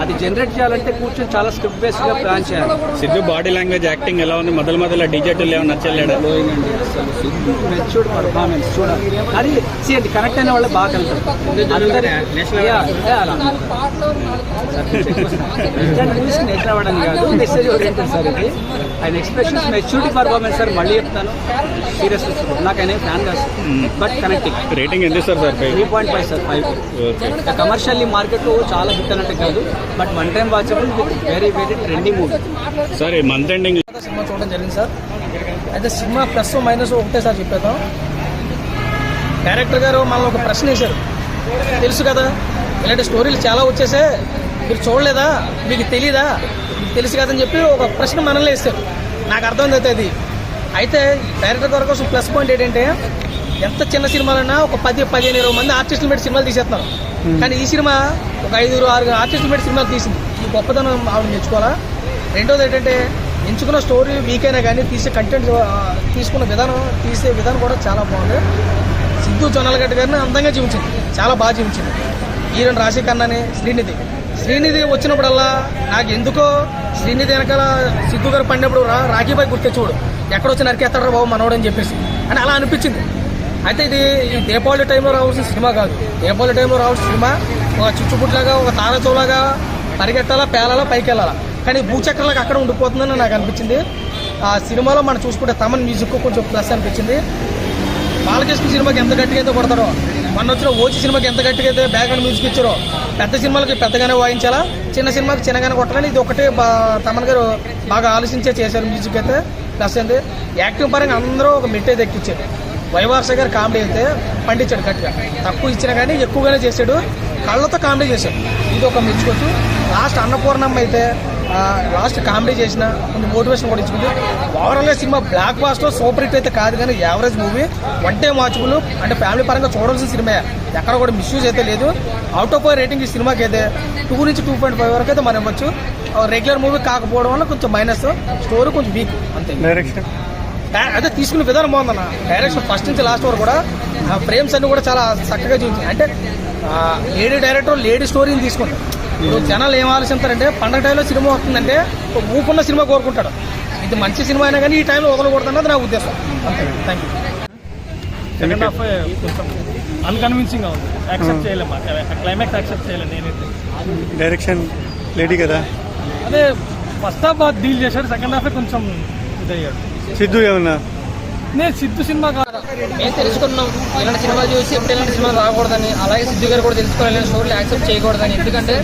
అది జనరేట్ చేయాలంటే కూర్చొని చాలా స్క్రిప్ట్ బేస్డ్ గా ప్లాన్ చేయాలి. సిద్ధు బాడీ లాంగ్వేజ్ యాక్టింగ్ ఎలా ఉంది? మొదలు డిజెట్ ఏమో నచ్చలేడు. సిద్ధు మెచ్యూర్డ్ పర్ఫార్మెన్స్ చూడాలి. అది చేయండి కనెక్ట్ అయిన వాళ్ళు బాగా కలుగుతారు. నెట్ అవ్వడం కాదు, మెసేజ్ ఓరియంటెడ్ సార్ ఇది. ఆయన ఎక్స్ప్రెషన్స్ మెచ్యూరిటీ పర్ఫార్మెన్స్ సార్. మళ్ళీ చెప్తాను, సీరియస్ నాకు ఆయన ఫ్యాన్ కాదు, బట్ కనెక్టింగ్. రేటింగ్ ఎంత సార్? 3.5 సార్. 5. కమర్షియల్లీ మార్కెట్ లో చాలా హిట్ అన్నట్టు కాదు, but one time watchable with very very trending movie. Sir month ending cinema చూడడం జరిగింది సార్. అయితే సినిమా ప్లస్ మైనస్ ఒకటే సార్ చెప్పేద్దాం. డైరెక్టర్ గారు మనల్ని ఒక ప్రశ్న వేశారు, తెలుసు కదా ఇలాంటి స్టోరీలు చాలా వచ్చేసే, మీరు చూడలేదా, మీకు తెలీదా, మీకు తెలుసు కదని చెప్పి ఒక ప్రశ్న మనల్ని వేస్తారు. నాకు అర్థమైంది అయితే అది. అయితే డైరెక్టర్ గారి కోసం ప్లస్ పాయింట్ ఏంటంటే, ఎంత చిన్న సినిమాలైనా ఒక 10-15-20 మంది ఆర్టిస్టులు పెట్టి సినిమాలు తీసేస్తున్నారు. కానీ ఈ సినిమా ఒక 5-6 ఆర్టిస్టులు పెట్టి సినిమాలు తీసింది. ఈ గొప్పతనం ఆవిడ మెచ్చుకోవాలా. రెండోది ఏంటంటే, ఎంచుకున్న స్టోరీ వీక్ అయినా కానీ తీసే కంటెంట్ తీసుకున్న విధానం, తీసే విధానం కూడా చాలా బాగుంది. సిద్ధు జొన్నలగడ్డ గారిని అందంగా జీవించింది, చాలా బాగా జీవించింది. హీరోయిన్ రాశిఖన్నాని, శ్రీనిధి వచ్చినప్పుడల్లా నాకు ఎందుకో శ్రీనిధి వెనకాల సిద్ధు గారు పడినప్పుడు రాఖీబాయి గుర్తే చూడు ఎక్కడొచ్చి నరికేస్తాడరా బాబు మనోడు అని చెప్పేసి అని అలా అనిపించింది. అయితే ఇది ఈ దీపావళి టైంలో రావాల్సిన సినిమా కాదు. దీపావళి టైంలో రావాల్సిన సినిమా ఒక చుచ్చుపుట్లాగా, ఒక తారచోలాగా పరిగెట్టాలా, పేలాలా, పైకి వెళ్ళాలా. కానీ భూచక్రంలాగా అక్కడ ఉండిపోతుందని నాకు అనిపించింది. ఆ సినిమాలో మనం చూసుకుంటే తమన్ మ్యూజిక్ కొంచెం ప్లస్ అనిపించింది. బాలకృష్ణ సినిమాకి ఎంత గట్టిగా అయితే కొడతారో, మొన్న వచ్చిన ఓచి సినిమాకి ఎంత గట్టిగా అయితే బ్యాక్గ్రౌండ్ మ్యూజిక్ ఇచ్చారో, పెద్ద సినిమాలకి పెద్దగానే వాయించాలా, చిన్న సినిమాకి చిన్నగానే కొట్టాలని ఇది ఒకటే తమన్ గారు బాగా ఆలోచించే చేశారు. మ్యూజిక్ అయితే ప్లస్ అయింది. యాక్టింగ్ పరంగా అందరూ ఒక మిట్టే దక్కించారు. వైవార్ష గారు కామెడీ అయితే పండించాడు గట్టిగా, తక్కువ ఇచ్చినా కానీ ఎక్కువగానే చేశాడు, కళ్ళతో కామెడీ చేశాడు. ఇది ఒక మెచ్చుకోవచ్చు. లాస్ట్ అన్నపూర్ణమ్మ అయితే లాస్ట్ కామెడీ చేసిన కొంచెం మోటివేషన్ కూడా ఇచ్చుకుంది. ఓవరాల్గా సినిమా బ్లాక్ బాస్ట్లో సూపర్ హిట్ అయితే కాదు, కానీ average movie, one time watchable. అంటే ఫ్యామిలీ పరంగా చూడాల్సిన సినిమా, ఎక్కడ కూడా మిస్యూజ్ అయితే లేదు. అవుట్ ఆఫ్ రేటింగ్ ఈ సినిమాకి అయితే 2 నుంచి 2.5 వరకు అయితే మనం ఇవ్వచ్చు. రెగ్యులర్ మూవీ కాకపోవడం వల్ల కొంచెం మైనస్, స్టోరీ కొంచెం వీక్ అంతే. డైరెక్షన్ అదే తీసుకునే విధానం బాగుందన్న. డైరెక్షన్ ఫస్ట్ నుంచి లాస్ట్ వరకు కూడా ఫ్రేమ్స్ అన్ని కూడా చాలా చక్కగా చూపించాయి. అంటే లేడీ డైరెక్టర్ లేడీ స్టోరీని తీసుకుంటారు. ఇప్పుడు జనాలు ఏం ఆలోచిస్తారంటే, పండగ టైంలో సినిమా వస్తుందంటే ఊపున్న సినిమా కోరుకుంటాడు. ఇది మంచి సినిమా అయినా కానీ ఈ టైంలో వదలకూడదన్నది నా ఉద్దేశం. అంతే. Thank you. సెకండ్ హాఫ్ కొంచెం అన్కన్విన్సింగ్గా ఉంది, యాక్సెప్ట్ చేయలేము, క్లైమాక్స్ యాక్సెప్ట్ చేయలేదు నేనైతే. డైరెక్షన్ లేడీ కదా, అదే ఫస్ట్ హాఫ్ బాగా డీల్ చేశారు, సెకండ్ హాఫ్ కొంచెం ఇదయ్యాడు. సిద్ధు ఏమన్నా నేను సిద్ధు సినిమా కాదు, మేము తెలుసుకున్నాం ఇలాంటి సినిమా చూసి ఎప్పుడు ఇలాంటి సినిమా రాకూడదని. అలాగే సిద్ధు గారు కూడా తెలుసుకోవాలి స్టోరీలు యాక్సెప్ట్ చేయకూడదని. ఎందుకంటే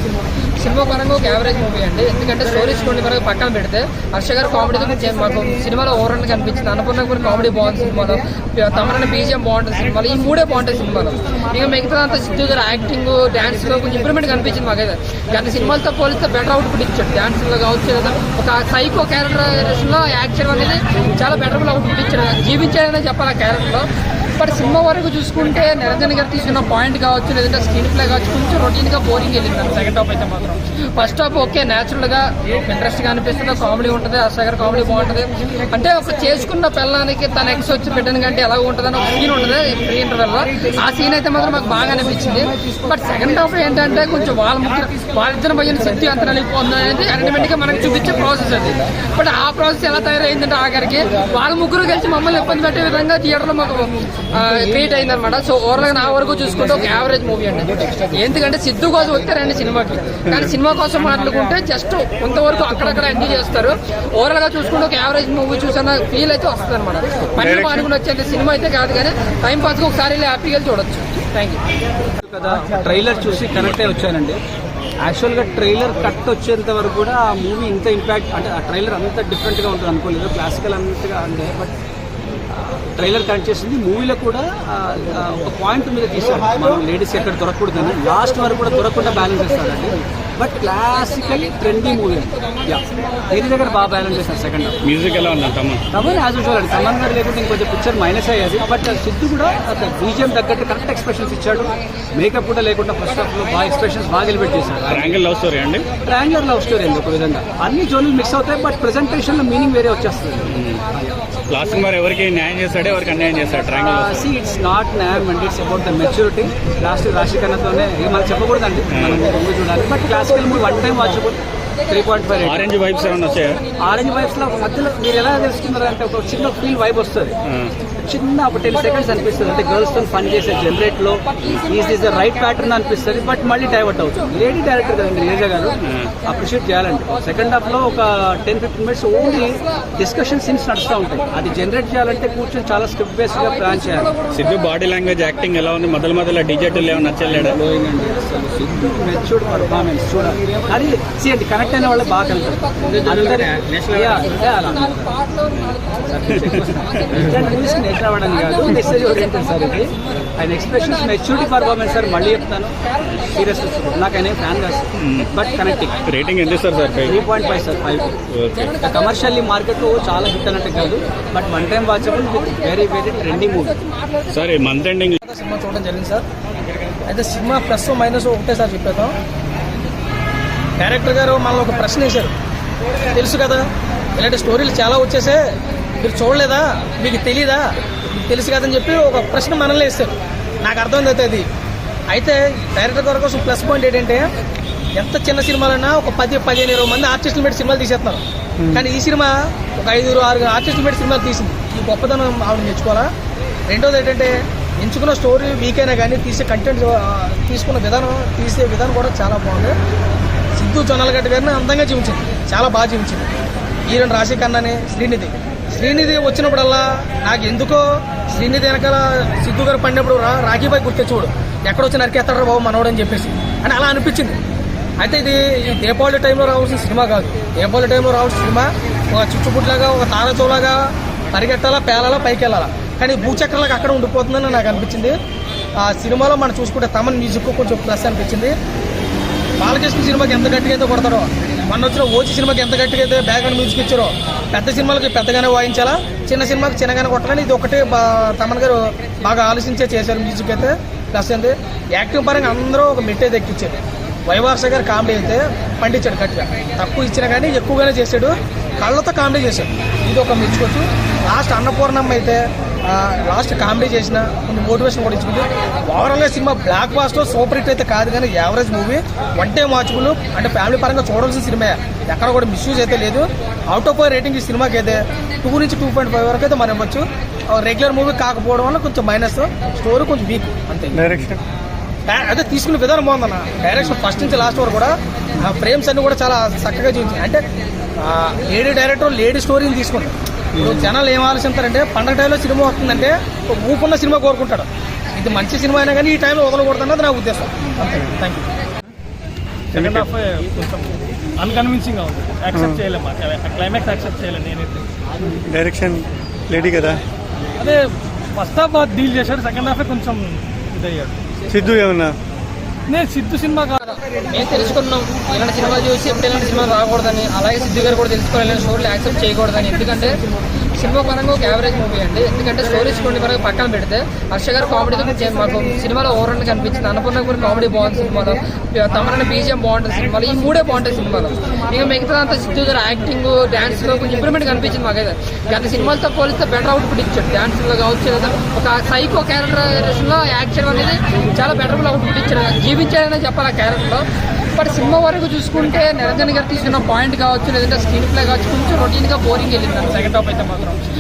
సినిమా పరంగా ఒక యావరేజ్ మూవీ అండి. ఎందుకంటే స్టోరీస్ కొన్ని పరంగా పక్కన పెడితే హర్ష గారు కామెడీతో మాకు సినిమాలో ఓవరాల్ కనిపించింది. అన్నపూర్ణ కూడా కామెడీ బాగుంది సినిమాలో, తమరన్న బీజిఎం బాగుంటుంది సినిమాలో. ఈ 3 బాగుంటాయి సినిమాలో. ఇక మిగతా అంతా సిద్ధు గారు యాక్టింగ్, డాన్స్ లో కొంచెం ఇంప్రూవ్మెంట్ కనిపించింది మాకైతే. గత సినిమాలతో పోలిస్తే బెటర్ అవుట్పుట్ ఇచ్చాడు. డాన్స్ లో కావచ్చు, లేదా ఒక సైకో క్యారెక్టర్ లో యాక్షన్ అనేది చాలా బెటర్ అవుట్పుట్ ఇచ్చాడు. జీవించాడనే చెప్పాలి ఆ క్యారెక్టర్ లో. బట్ సినిమా వరకు చూసుకుంటే నిరంజన్ గారు తీసుకున్న పాయింట్ కావచ్చు, లేదంటే స్క్రీన్ ప్లే కావచ్చు, కొంచెం రొటీన్గా బోరింగ్ వెళ్ళింది. సెకండ్ హాఫ్ అయితే మాత్రం ఫస్ట్ హాఫ్ ఓకే, న్యాచురల్గా ఇంట్రెస్ట్గా అనిపిస్తుంది, కామెడీ ఉంటుంది, హర్ష గారు కామెడీ బాగుంటుంది. అంటే ఒక చేసుకున్న పిల్లానికి తన ఎక్స్ వచ్చి పెట్టిన కంటే ఎలా ఉంటుందని ఒక సీన్ ఉంటుంది ప్రీ ఇంటర్వెల్లో. ఆ సీన్ అయితే మాత్రం మాకు బాగా అనిపించింది. బట్ సెకండ్ హాఫ్ ఏంటంటే కొంచెం వాళ్ళిద్దరి మధ్యన శక్తి అంత నలిగిపోతుంది అనేది అల్టిమేట్గా మనకు చూపించే ప్రాసెస్ అది. బట్ ఆ ప్రాసెస్ ఎలా తయారైందంటే ఆఖరికి వాళ్ళ ముగ్గురు కలిసి మమ్మల్ని ఇబ్బంది పెట్టే విధంగా థియేటర్లో మాకు క్రియేట్ అయిందనమాట. సో ఓవరాల్గా నా వరకు చూసుకుంటే ఒక యావరేజ్ మూవీ అండి. ఎందుకంటే సిద్ధు కోసం వచ్చారండి సినిమాకి, కానీ సినిమా కోసం మాట్లాడుకుంటే జస్ట్ కొంతవరకు అక్కడక్కడ ఎంజాయ్ చేస్తారు. ఓవరాల్ గా చూసుకుంటే ఒక యావరేజ్ మూవీ చూసిన ఫీల్ అయితే వస్తుంది అనమాట. పని మానుకుని వచ్చేంత సినిమా అయితే కాదు, కానీ టైం పాస్ గా ఒకసారి హ్యాపీగా చూడొచ్చు. Thank you. కదా ట్రైలర్ చూసి కనెక్ట్ అయి వచ్చానండి. యాక్చువల్గా ట్రైలర్ కట్ వచ్చేంత వరకు కూడా ఆ మూవీ ఇంత ఇంపాక్ట్, అంటే ఆ ట్రైలర్ అంత డిఫరెంట్గా ఉంటుంది అనుకోలేదు, క్లాసికల్ అన్నట్టుగా అంటే. బట్ ట్రైలర్ కనెక్ట్ చేసింది. మూవీలో కూడా ఒక పాయింట్ మీద తీసాడు, మనం లేడీస్ ఎక్కడ దొరకకూడదని, లాస్ట్ వరకు కూడా దొరకకుండా బ్యాలెన్స్ చేస్తాడండి. But classical trendy movie yeah, దీని దగ్గర బాగా బ్యాలెన్స్ చేస్తారు. సెకండ్ హాఫ్ మ్యూజిక్ ఎలా ఉంది? తమన్ యాజ్ యూజువల్ అండి. తమన్ గారు లేకుంటే ఇంకొంచెం పిక్చర్ మైనస్ అయ్యేది. బట్ సిద్ధు కూడా బీజిఎం తగ్గట్టు కరెక్ట్ ఎక్స్ప్రెషన్స్ ఇచ్చాడు. మేకప్ కూడా లేకుండా ఫస్ట్ హాఫ్ లో బాగా ఎక్స్ప్రెషన్స్ బాగా ఎలివేట్ చేశారు. ట్రయాంగిల్ లవ్ స్టోరీ అండి, ట్రయాంగులర్ లవ్ స్టోరీ అండి. ఒక విధంగా అన్ని జోన్లు మిక్స్ అవుతాయి, బట్ ప్రెజెంటేషన్ లో మీనింగ్ వేరే వచ్చేస్తుంది. లాస్ట్ మరి ఎవరికి న్యాయం చేస్తాడే, ఎవరికి అన్యాయం చేస్తాడు ట్రయాంగిల్? ఇట్స్ నాట్ న్యాయం అండి, it's about the maturity. Last రాశిఖన్నాతోనే మనం చెప్పకూడదండి, మనం చూడాలి. But class classical movie one time watchable 3.5. Orange vibes ఏమైనా వచ్చాయా? ఆరెంజ్ వైబ్స్ లో మధ్యలో మీరు ఎలా తెలుసుకున్నారు అంటే ఒక చిన్న ఫీల్ వైబ్ వస్తుంది, చిన్న ఒక 10 సెకండ్స్ అనిపిస్తుంది, అంటే గర్ల్స్ తో పని చేసే జనరేట్ లో ఈజ్ ద రైట్ ప్యాటర్న్ అనిపిస్తుంది, బట్ మళ్ళీ డైవర్ట్ అవుతుంది. లేడీ డైరెక్టర్ కదండి రేజా గారు, అప్రిషియేట్ చేయాలండి. సెకండ్ హాఫ్ లో ఒక 10-15 మినిట్స్ ఓన్లీ డిస్కషన్ సీన్స్ నడుస్తూ ఉంటాయి. అది జనరేట్ చేయాలంటే కూర్చొని చాలా స్క్రిప్ట్ బేస్డ్ గా ప్లాన్ చేయాలి. సిద్ధు బాడీ లాంగ్వేజ్ యాక్టింగ్ ఎలా ఉంది? మొదలు డిజిటల్ ఏమైనా నచ్చలేడా? గ్లోయింగ్ అండి అసలు సిద్ధు మెచ్యూర్డ్ పర్ఫార్మెన్స్ చూడాలి. అది చేయండి, కనెక్ట్ అయిన వాళ్ళకి బాగా కలుగుతుంది. నేషనల్ అవార్డ్ అని కాదు, మెసేజ్ ఓరియంటెడ్ సార్ ఇది. ఆయన ఎక్స్ప్రెషన్స్ మెచ్యూరిటీ పర్ఫార్మెన్స్ సార్, మళ్ళీ చెప్తాను సీరియస్ నాకు ఆయన ఫ్యాన్ కాదు, బట్ కనెక్టింగ్. రేటింగ్ ఎంత ఇస్తారు sir? 3.5 sir, 5. Okay. Commercially market లో చాలా హిట్ అన్నట్టు కాదు, but one time watchable with very very trending movie. Sir ఈ మంత్ ఎండింగ్ సినిమా చూడడం జరిగింది సార్. అయితే సినిమా ప్లస్ మైనస్ ఒకటే సార్ చెప్పేద్దాం. డైరెక్టర్ గారు మనల్ని ఒక ప్రశ్న వేశారు, తెలుసు కదా ఇలాంటి స్టోరీలు చాలా వచ్చేసే, మీరు చూడలేదా, మీకు తెలీదా, మీకు తెలుసు కదని చెప్పి ఒక ప్రశ్న మనల్ని వేస్తారు. నాకు అర్థమైంది అయితే అది. అయితే డైరెక్టర్ గారి కోసం ప్లస్ పాయింట్ ఏంటంటే, ఎంత చిన్న సినిమాలైనా ఒక 10-15-20 మంది ఆర్టిస్టులు పెట్టి సినిమాలు తీసేస్తున్నారు. కానీ ఈ సినిమా ఒక 5-6 ఆర్టిస్టులు పెట్టి సినిమాలు తీసింది. ఈ గొప్పతనం ఆవిడ మెచ్చుకోవాలా. రెండోది ఏంటంటే, ఎంచుకున్న స్టోరీ వీకైనా కానీ తీసే కంటెంట్ తీసుకున్న విధానం, తీసే విధానం కూడా చాలా బాగుంది. సిద్ధు జొన్నలగడ్డ గారిని అందంగా జీవించింది, చాలా బాగా జీవించింది. హీరోయిన్ రాశిఖన్నాని, శ్రీనిధి వచ్చినప్పుడల్లా నాకు ఎందుకో శ్రీనిధి వెనకాల సిద్ధు గారు పడినప్పుడు రాఖీబాయ్ గుర్తొచ్చుకోడు, ఎక్కడొచ్చి నరికేస్తాడో బాబు మనోడని చెప్పేసి అని అలా అనిపించింది. అయితే ఇది ఈ దీపావళి టైంలో రావాల్సిన సినిమా కాదు. దీపావళి టైంలో రావాల్సిన సినిమా ఒక చుట్టుపుట్లాగా, ఒక తారచోలాగా పరిగెట్టాలా, పేలాలా, పైకి వెళ్ళాలా. కానీ భూచక్రలాగా అక్కడ ఉండిపోతుందని నాకు అనిపించింది. ఆ సినిమాలో మనం చూసుకుంటే తమన్ మ్యూజిక్ కొంచెం ప్లస్ అనిపించింది. బాలకృష్ణ సినిమాకి ఎంత గట్టిగా అయితే కొడతారో, మొన్న వచ్చిన ఓచి సినిమాకి ఎంత గట్టిగా అయితే బ్యాక్గ్రౌండ్ మ్యూజిక్ ఇచ్చారో, పెద్ద సినిమాలకి పెద్దగానే వాయించాలా, చిన్న సినిమాకి చిన్నగానే కొట్టాలని ఇది ఒకటే తమన్ గారు బాగా ఆలోచించే చేశారు. మ్యూజిక్ అయితే ప్లస్ అయింది. యాక్టింగ్ పరంగా అందరూ ఒక మెట్టే దక్కించారు. వైవార్ష గారు కామెడీ అయితే పండించాడు గట్టిగా, తక్కువ ఇచ్చినా కానీ ఎక్కువగానే చేశాడు, కళ్ళతో కామెడీ చేశాడు, ఇది ఒక మెచ్చుకోవచ్చు. లాస్ట్ అన్నపూర్ణమ్మ అయితే లాస్ట్ కామెడీ చేసిన కొంచెం మోటివేషన్ కూడా ఇచ్చుకుంది. ఓవరాల్గా సినిమా బ్లాక్ బాస్టర్ సూపర్ హిట్ అయితే కాదు, కానీ average movie, one time watchable, అంటే ఫ్యామిలీ పరంగా చూడాల్సిన సినిమా, ఎక్కడ కూడా మిస్యూజ్ అయితే లేదు. అవుట్ ఆఫ్ 5 రేటింగ్ ఈ సినిమాకి అయితే 2 నుంచి 2.5 వరకు అయితే మనం ఇవ్వచ్చు. రెగ్యులర్ మూవీ కాకపోవడం వల్ల కొంచెం మైనస్, స్టోరీ కొంచెం వీక్ అంతే. డైరెక్షన్ అదే తీసుకునే విధానం బాగుందన్న. డైరెక్షన్ ఫస్ట్ నుంచి లాస్ట్ వరకు కూడా ఫ్రేమ్స్ అన్ని కూడా చాలా చక్కగా చూపించాయి. అంటే లేడీ డైరెక్టర్ లేడీ స్టోరీని తీసుకుంటారు. ఇప్పుడు జనాలు ఏం ఆలోచిస్తారంటే, పండగ టైంలో సినిమా వస్తుందంటే ఒక ఊపున్న సినిమా కోరుకుంటాడు. ఇది మంచి సినిమా అయినా కానీ ఈ టైంలో వదలకూడదన్నది నా ఉద్దేశం. Thank you. సెకండ్ హాఫ్ కొంచెం అన్కన్విన్సింగ్గా ఉంది, యాక్సెప్ట్ చేయలేము, క్లైమాక్స్ యాక్సెప్ట్ చేయలేము నేనైతే. డైరెక్షన్ లేడీ కదా, అదే ఫస్ట్ హాఫ్ బాగా డీల్ చేశాడు, సెకండ్ హాఫ్ కొంచెం ఇదయ్యాడు. సిద్ధు ఏమన్నా నేను సిద్ధు సినిమా కాదు, మేము తెలుసుకున్నాం ఇలాంటి సినిమాలు చూసి ఎప్పుడు ఇలాంటి సినిమాలు రాకూడదని. అలాగే సిద్ధు గారు కూడా తెలుసుకోవాలి ఇలాంటి స్టోరీలు యాక్సెప్ట్ చేయకూడదని. ఎందుకంటే సినిమా పరంగా ఒక యావరేజ్ మూవీ అండి. ఎందుకంటే స్టోరీస్ కొన్ని పరంగా పక్కన పెడితే హర్ష గారు కామెడీతో మాకు సినిమాలో ఓవరాల్ కనిపించింది. అన్నపూర్ణ కూడా కామెడీ బాగుంది సినిమాలో, తమరైన బీజిఎం బాగుంటుంది సినిమాలో, ఈ 3 బాగుంటాయి సినిమాలో. ఇక మిగతాదంతా సిద్ధు గారు యాక్టింగ్, డాన్స్ లో కొంచెం ఇంప్రూవ్మెంట్ కనిపించింది మాకైతే. గత సినిమాలతో పోలిస్తే బెటర్ అవుట్పుట్ ఇచ్చాడు. డాన్స్ లో కావచ్చు, లేదా ఒక సైకో క్యారెక్టర్ లో యాక్షన్ అనేది చాలా బెటర్ అవుట్పుట్ ఇచ్చాడు. జీవించాడనే చెప్పాలి ఆ క్యారెక్టర్ లో. బట్ సినిమా వరకు చూసుకుంటే నిరంజన్ గారు తీసుకున్న పాయింట్ కావచ్చు, లేదంటే స్క్రీన్ ప్లే కావచ్చు, కొంచెం రొటీన్ గా బోరింగ్ వెళ్ళింది సెకండ్ హాఫ్ అయితే మాత్రం.